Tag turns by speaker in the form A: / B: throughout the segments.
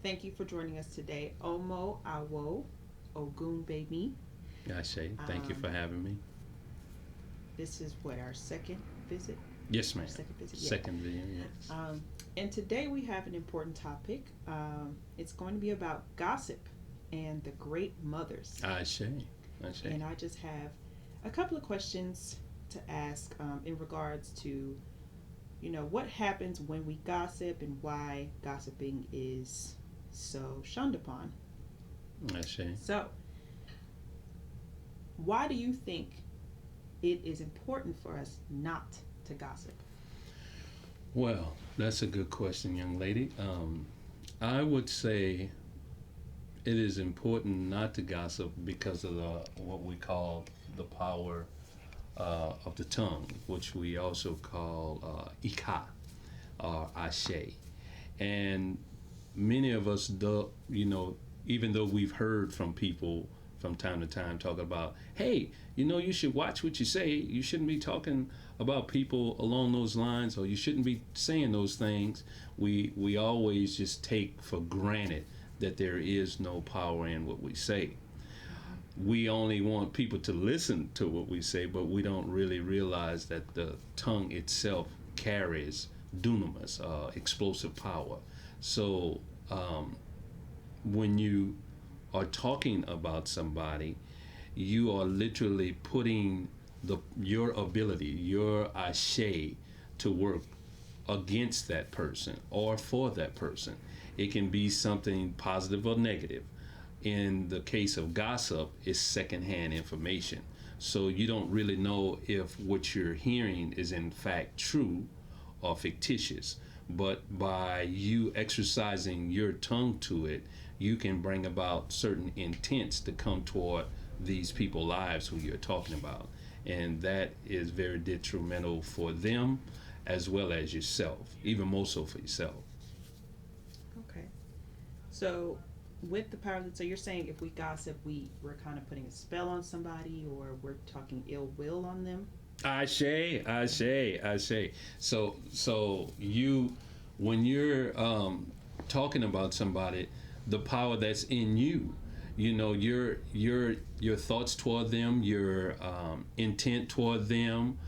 A: Thank you for joining us today. Omo Awo OgunGbemi.
B: I say, thank you for having me.
A: This is what, our second visit?
B: Yes,
A: Our
B: ma'am.
A: second visit? Yeah.
B: Second video, yes.
A: And today we have an important topic. It's going to be about gossip and the great mothers.
B: I say.
A: And I just have a couple of questions to ask in regards to, what happens when we gossip and why gossiping is so shunned upon.
B: I say.
A: So, why do you think it is important for us not to gossip?
B: Well, that's a good question, young lady. I would say it is important not to gossip because of what we call the power of the tongue, which we also call ika or ashe. And many of us, even though we've heard from people from time to time talking about, hey, you should watch what you say. You shouldn't be talking about people along those lines, or you shouldn't be saying those things. We always just take for granted that there is no power in what we say. We only want people to listen to what we say, but we don't really realize that the tongue itself carries dunamis, explosive power. So when you are talking about somebody, you are literally putting your ability, your ashe, to work against that person or for that person. It can be something positive or negative. In the case of gossip, it's secondhand information. So you don't really know if what you're hearing is in fact true or fictitious. But by you exercising your tongue to it, you can bring about certain intents to come toward these people's lives who you're talking about. And that is very detrimental for them as well as yourself, even more so for yourself.
A: Okay. So, with the power, so you're saying if we gossip, we're kind of putting a spell on somebody, or we're talking ill will on them?
B: I say. So you, when you're talking about somebody, the power that's in you, your thoughts toward them, your intent toward them,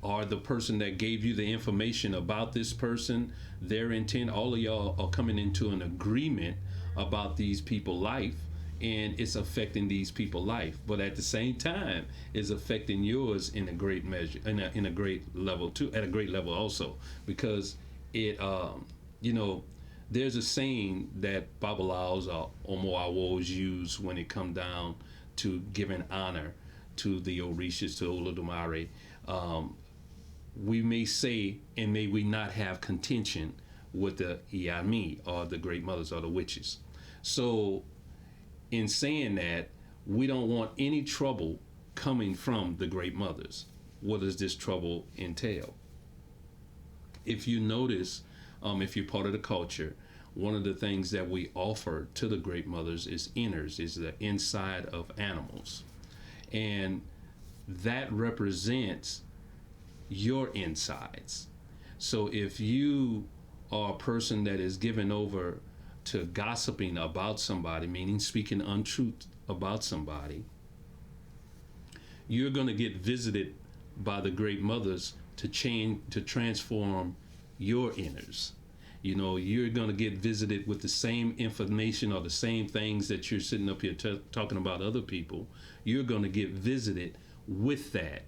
B: or the person that gave you the information about this person, their intent, all of y'all are coming into an agreement about these people's life, and it's affecting these people's life, but at the same time is affecting yours in a great measure, in a great level too, at a great level also, because it there's a saying that Babalaos or Omoawos use when it come down to giving honor to the Orishas, to Olodumare. We may say, and may we not have contention with the Iami, or the great mothers, or the witches. So in saying that, we don't want any trouble coming from the great mothers. What does this trouble entail? If you notice, if you're part of the culture, one of the things that we offer to the great mothers is inners, is the inside of animals. And that represents your insides. So if you are a person that is given over to gossiping about somebody, meaning speaking untruth about somebody, you're going to get visited by the great mothers to change, to transform your inners. You're going to get visited with the same information or the same things that you're sitting up here talking about other people. You're going to get visited with that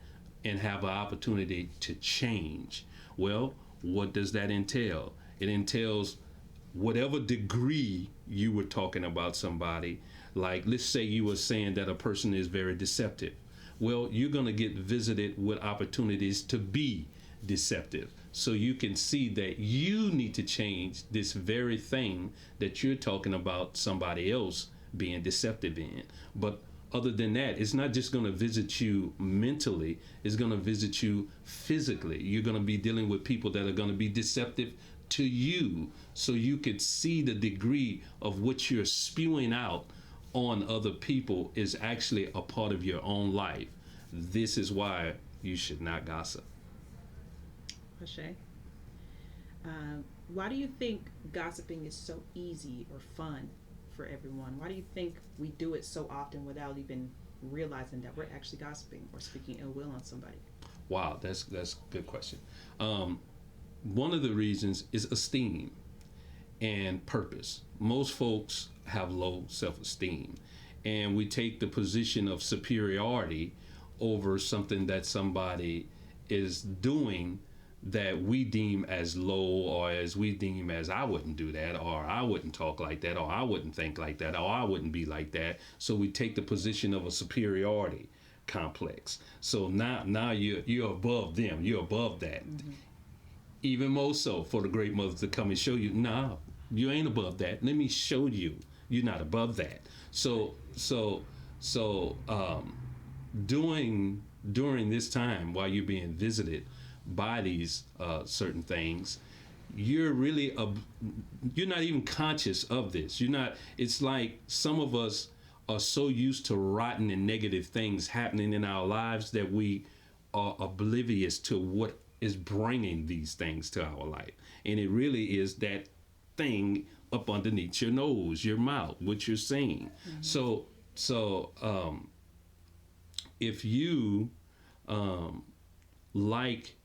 B: and have an opportunity to change. Well, what does that entail? It entails whatever degree you were talking about somebody. Like, let's say you were saying that a person is very deceptive. Well, you're going to get visited with opportunities to be deceptive. So you can see that you need to change this very thing that you're talking about somebody else being deceptive in. But other than that, it's not just going to visit you mentally, it's going to visit you physically. You're going to be dealing with people that are going to be deceptive to you, so you could see the degree of what you're spewing out on other people is actually a part of your own life. This is why you should not gossip.
A: Ashe. Why do you think gossiping is so easy or fun for everyone? Why do you think we do it so often without even realizing that we're actually gossiping or speaking ill will on somebody?
B: Wow, that's a good question. Um, One of the reasons is esteem and purpose. Most folks have low self-esteem, and we take the position of superiority over something that somebody is doing that we deem as low, or as we deem as, I wouldn't do that, or I wouldn't talk like that, or I wouldn't think like that, or I wouldn't be like that. So we take the position of a superiority complex. So now you're above them, you're above that.
A: Mm-hmm.
B: Even more so for the great mothers to come and show you, nah, you ain't above that. Let me show you, you're not above that. So during this time while you're being visited by these certain things, you're really you're not even conscious of this. You're not. It's like some of us are so used to rotten and negative things happening in our lives that we are oblivious to what is bringing these things to our life. And it really is that thing up underneath your nose, your mouth, what you're saying. Mm-hmm. So if you like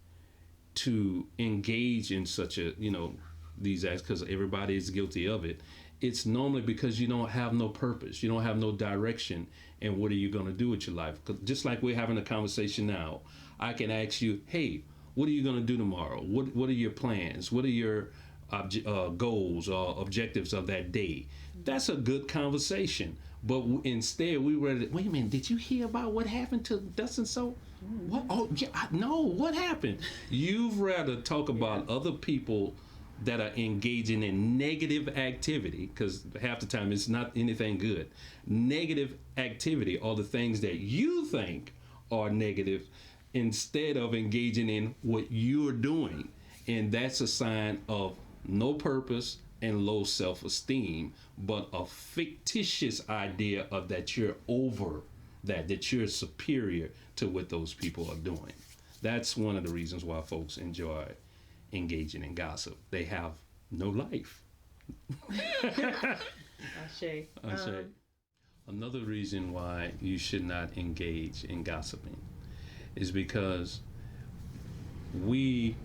B: to engage in such a, these acts, because everybody is guilty of it, it's normally because you don't have no purpose, you don't have no direction, and what are you going to do with your life? 'Cause just like we're having a conversation now, I can ask you, hey, what are you going to do tomorrow? What are your plans? What are your goals or objectives of that day? That's a good conversation. But instead, we were, wait a minute, did you hear about what happened to thus and so? What? Oh, yeah, no, what happened? You'd rather talk about other people that are engaging in negative activity, because half the time it's not anything good. Negative activity are the things that you think are negative, instead of engaging in what you're doing. And that's a sign of no purpose and low self-esteem, but a fictitious idea of that you're over that you're superior to what those people are doing. That's one of the reasons why folks enjoy engaging in gossip. They have no life.
A: Ashe.
B: Ashe. Another reason why you should not engage in gossiping is because we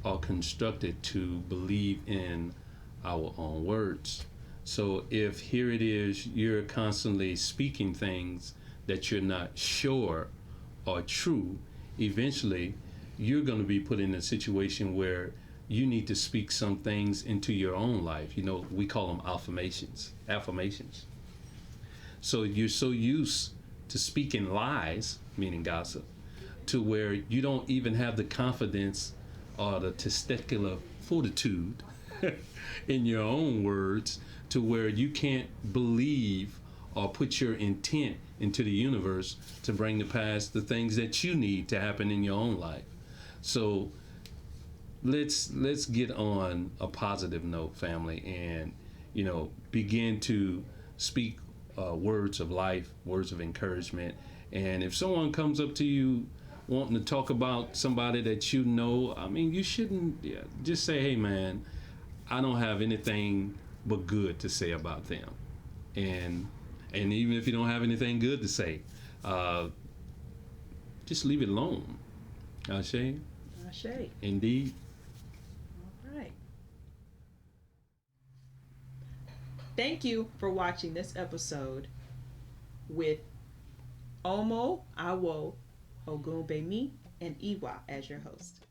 B: are constructed to believe in our own words. So if here it is, you're constantly speaking things that you're not sure are true, eventually you're going to be put in a situation where you need to speak some things into your own life. We call them affirmations. So you're so used to speaking lies, meaning gossip, to where you don't even have the confidence or the testicular fortitude in your own words, to where you can't believe or put your intent into the universe to bring to pass the things that you need to happen in your own life. So let's get on a positive note, family, and begin to speak words of life, words of encouragement. And if someone comes up to you wanting to talk about somebody that you shouldn't just say, hey man, I don't have anything but good to say about them. And even if you don't have anything good to say, just leave it alone. Ashe?
A: Ashe.
B: Indeed.
A: All right. Thank you for watching this episode with Omo, Awo, OgunGbemi, and Iwa as your host.